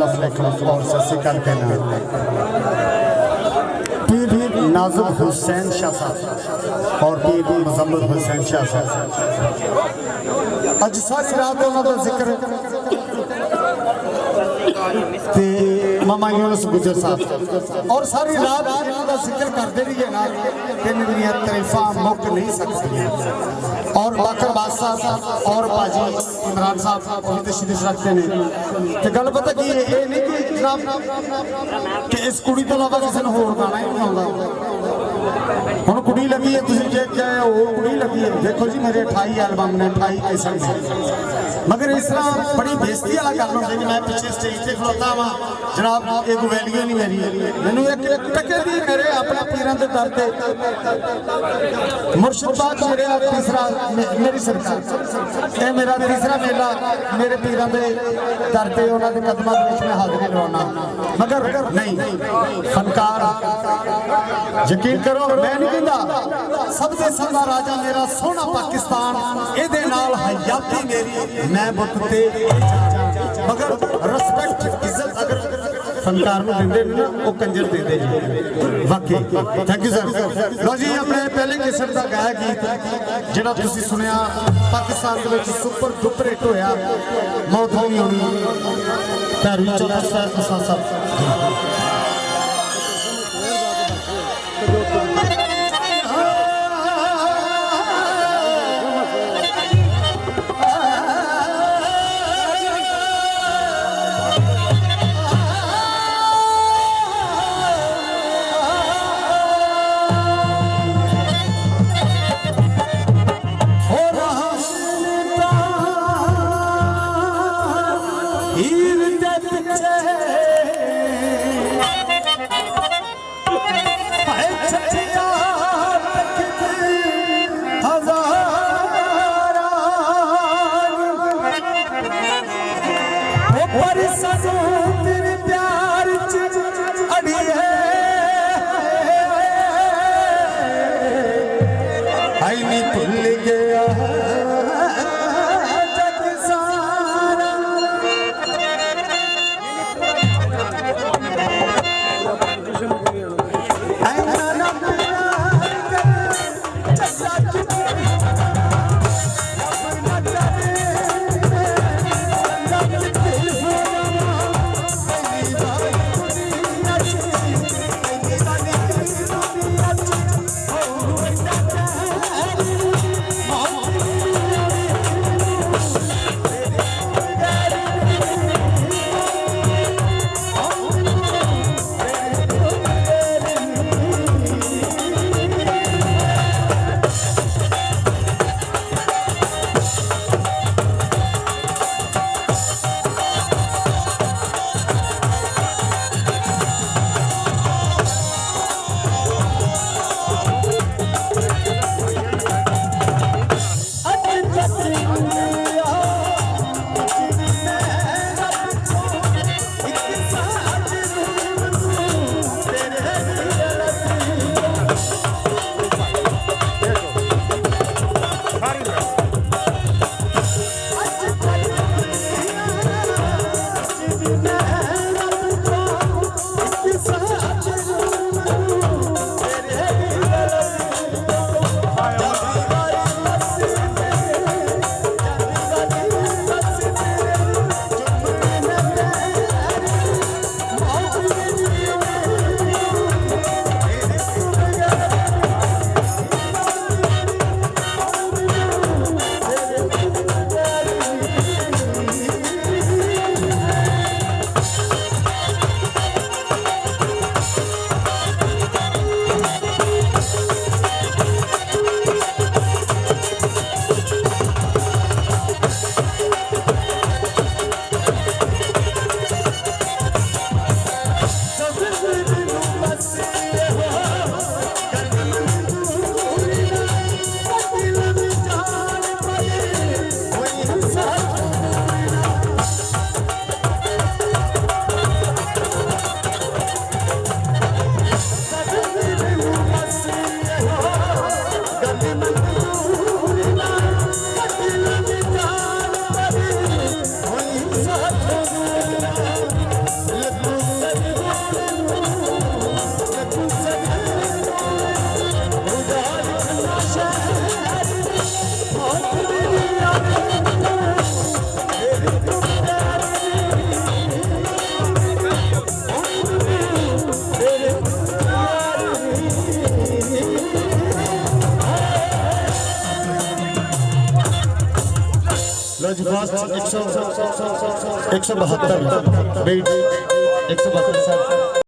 और शशि करके पीर नाजुक हुसैन शाह साहब और पीर मुजम्मिल हुसैन शाह साहब अज सारी रात उन्होंने जिक्र ते मामा यूनुस गुजर साहब और सारी रात इन्होंने जिक्र करते रहिए ना कि मेरी तारीफा मुक नहीं सकती और बाकर बादशाह और बाजी इमरान साहब भी तशरीफ रखते हैं तो गल पता की ये नहीं कि जनाब कि इस कुड़ी तो इलावा किसी ने होर गाना ही नहीं आता हम कुड़ी लगी है तुम जे क्या है वो कुड़ी लगी है देखो जी मेरे 28 एल्बम ने 28 कैसेट ने मगर इस तरह बड़ी बेइज्जती वाला गल होंदी कि मैं पीछे स्टेज पे खलोता वा जनाब एक वैल्यू नहीं मेरी मैनू एक टके दी मेरे अपने पीरां दे दर ते मुर्शिद पाक मेरे तीसरा मेरी सरकार ये मेरा तीसरा मेला मेरे पीरां दे दर ते उन्हां दे कदमां दे विच मैं हाज़री लवाना मगर नहीं फनकार यकीन करो मैं नहीं कहता सबसे सदा राजा मेरा सोहना पाकिस्तान इहदे नाल हयाती मेरी मैं बुत ते मगर रिस्पेक्ट इज्जत अगर फनकार नूं दिंदे ना वो कंजर दिंदे जी वाकई थैंक यू सर लो जी अपने पहले किस्म का गाया गीत जिहड़ा तुसीं सुनिया पाकिस्तान दे विच सुपर डुपर हिट होया मौत होनी होनी पैरवी चौथा साहब लो जी फर्स्ट 172 172 सर